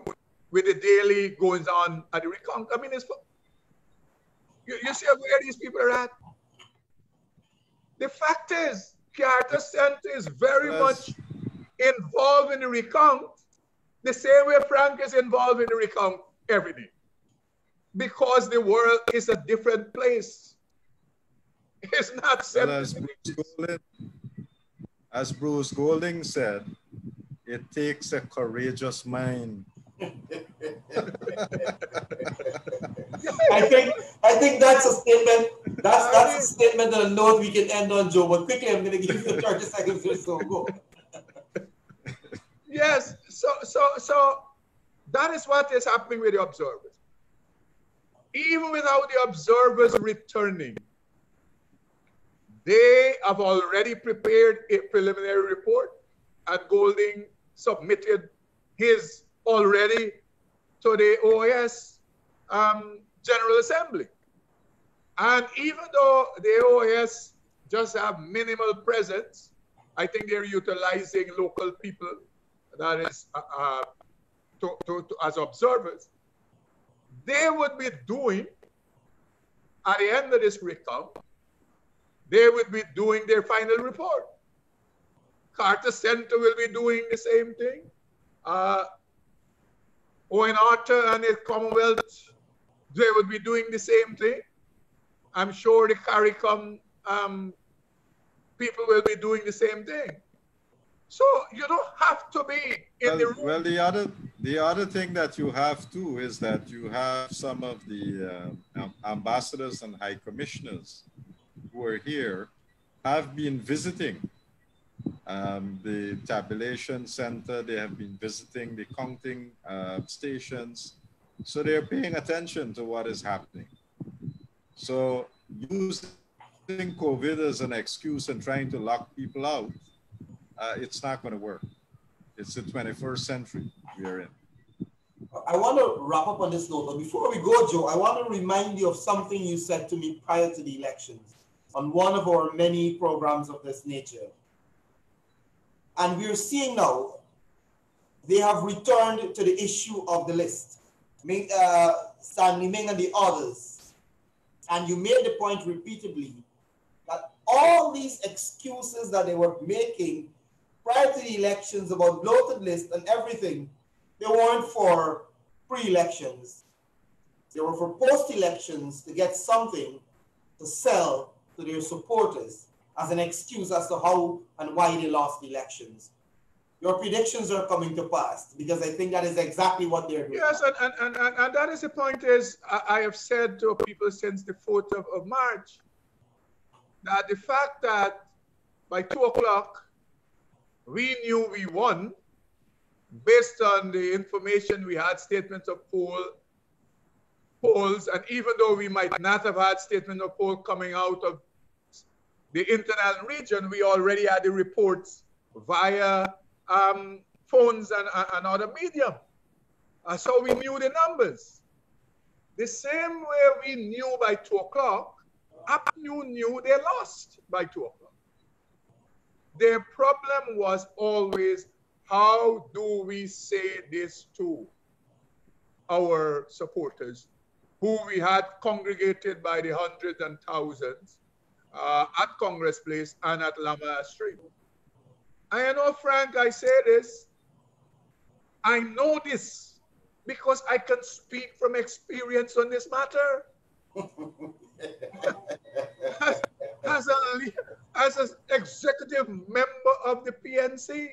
with the daily goings on at the recount. I mean, you see where these people are at? The fact is, Carter Center is very much involved in the recount, the same way Frank is involved in the recount every day. Because the world is a different place. It's not well, as Bruce Golding said, it takes a courageous mind. I think that's a statement. That's a statement and a note we can end on, Joe. But quickly, I'm going to give you 30 seconds or so. Go. Yes. So that is what is happening with the observers. Even without the observers returning, they have already prepared a preliminary report, and Golding submitted his already to the OAS General Assembly. And even though the OAS just have minimal presence, I think they're utilizing local people, that is, as observers. They would be doing, at the end of this recount, they would be doing their final report. Carter Center will be doing the same thing. Owen Arthur and the Commonwealth, they would be doing the same thing. I'm sure the CARICOM people will be doing the same thing. So you don't have to be in the room. Well, the other thing that you have too is that you have some of the ambassadors and high commissioners who are here have been visiting the tabulation center. They have been visiting the counting stations. So they're paying attention to what is happening. So using COVID as an excuse and trying to lock people out, it's not going to work. It's the 21st century we are in. I want to wrap up on this note, but before we go, Joe, I want to remind you of something you said to me prior to the elections on one of our many programs of this nature. And we're seeing now, they have returned to the issue of the list. Stanley Ming and the others. And you made the point repeatedly that all these excuses that they were making prior to the elections about bloated list and everything, they weren't for pre-elections. They were for post-elections to get something to sell to their supporters as an excuse as to how and why they lost the elections. Your predictions are coming to pass because I think that is exactly what they're doing. Yes, and that is the point is, I have said to people since the 4th of March that the fact that by 2 o'clock we knew we won based on the information we had, statements of polls, and even though we might not have had statement of poll coming out of the internal region, we already had the reports via phones and other medium. So we knew the numbers. The same way we knew by 2 o'clock, APNU knew they lost by 2 o'clock. Their problem was always, how do we say this to our supporters, who we had congregated by the hundreds and thousands at Congress Place and at Lamar Street. I know, Frank, I say this. I know this because I can speak from experience on this matter. as an executive member of the PNC,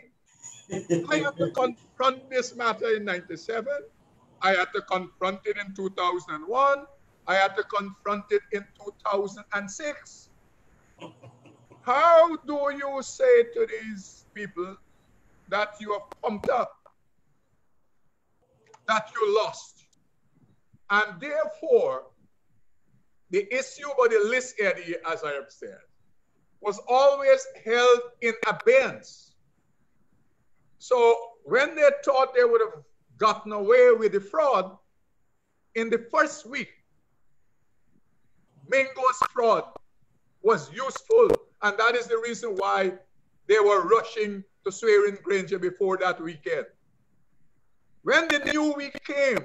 I had to confront this matter in 97. I had to confront it in 2001. I had to confront it in 2006. How do you say to these people that you have pumped up, that you lost? And therefore, the issue about the list, Eddie, as I have said, was always held in abeyance. So when they thought they would have gotten away with the fraud, in the first week, Mingo's fraud was useful, and that is the reason why they were rushing to swear in Granger before that weekend. When the new week came,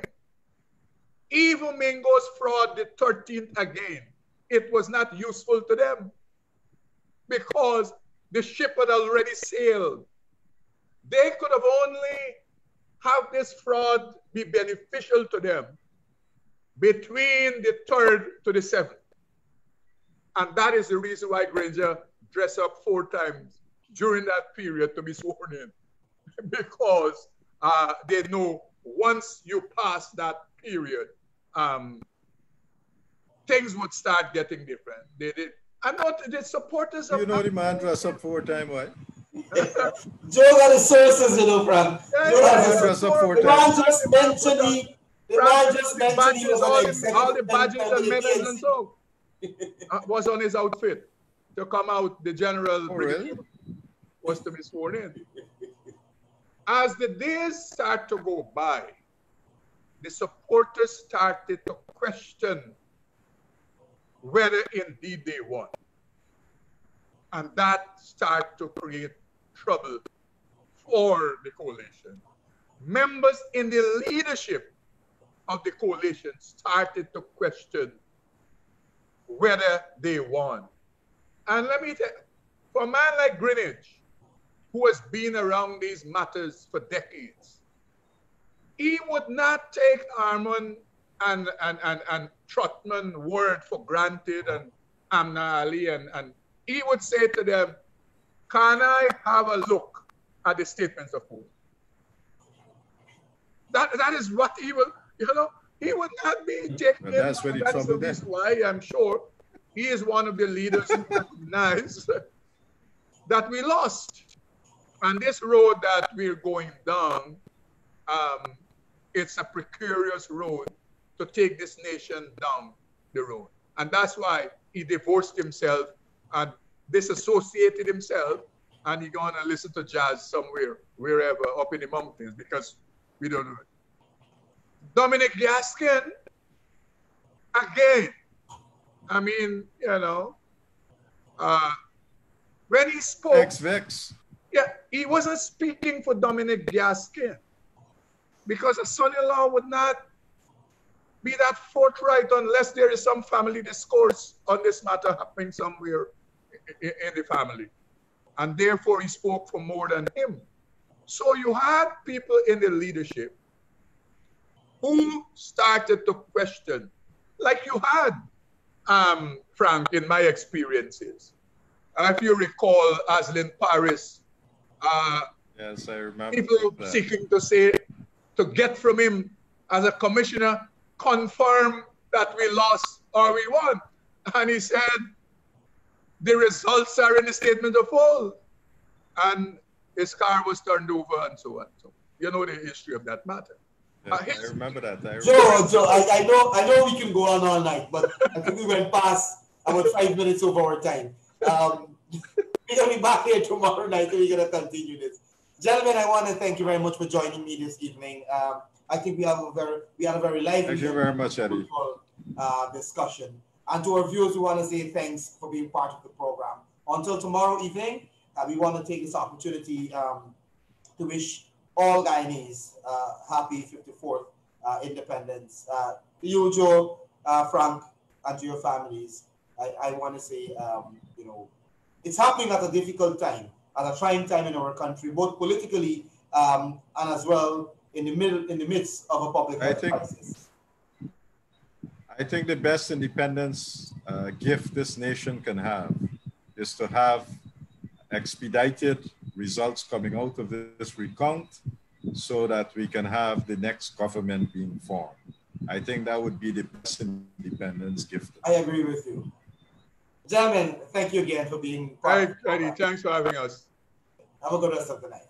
even Mingo's fraud, the 13th again, it was not useful to them because the ship had already sailed. They could have only have this fraud be beneficial to them between the 3rd to the 7th. And that is the reason why Granger dressed up 4 times during that period to be sworn in. Because they know once you pass that period, things would start getting different. I know the supporters of... You know the man dressed up 4 times, why? Joe got his sources, you know, Frank. Joe got dressed up 4 the man times. just mentioned he was all an executive the badges and medals and ANC. so was on his outfit to come out. The general Really? was to be sworn in. As the days start to go by, the supporters started to question whether indeed they won. And that started to create trouble for the coalition. Members in the leadership of the coalition started to question whether they won. And let me tell you, for a man like Greenwich, who has been around these matters for decades, he would not take Armand and Trotman word for granted and Amna Ali, and he would say to them, can I have a look at the statements of who? That is what he will, he would not be taking. That's where the trouble is. Why I'm sure he is one of the leaders who recognize that we lost. And this road that we're going down, it's a precarious road to take this nation down the road. And that's why he divorced himself and disassociated himself, and he's going to listen to jazz somewhere, wherever, up in the mountains, because we don't know it. Dominic Gaskin, again, I mean, when he spoke, Ex-Vex. yeah, he wasn't speaking for Dominic Gaskin, because a son-in-law would not be that forthright unless there is some family discourse on this matter happening somewhere in the family. And therefore, he spoke for more than him. So you had people in the leadership who started to question, like you had, Frank, in my experiences. If you recall, Aslin Paris, yes, I remember people that. seeking to say, to get from him as a commissioner, confirm that we lost or we won. And he said, the results are in the statement of all. And his car was turned over and so on. So you know the history of that matter. Yes, I remember that. Joe, I know we can go on all night, but I think we went past about 5 minutes over our time. We're going to be back here tomorrow night and we're going to continue this. Gentlemen, I want to thank you very much for joining me this evening. I think we had a very lively, thank you very much, Eddie. Discussion. And to our viewers, we want to say thanks for being part of the program. Until tomorrow evening, we want to take this opportunity to wish all Guyanese happy 54th independence. To you, Joe, Frank, and to your families. I want to say, you know, it's happening at a difficult time, at a trying time in our country, both politically and as well in the midst of a public health crisis. I think the best independence gift this nation can have is to have expedited results coming out of this recount so that we can have the next government being formed. I think that would be the best independence gift. I agree with you. Gentlemen, thank you again for being part of Eddie, thanks for having us. Have a good rest of the night.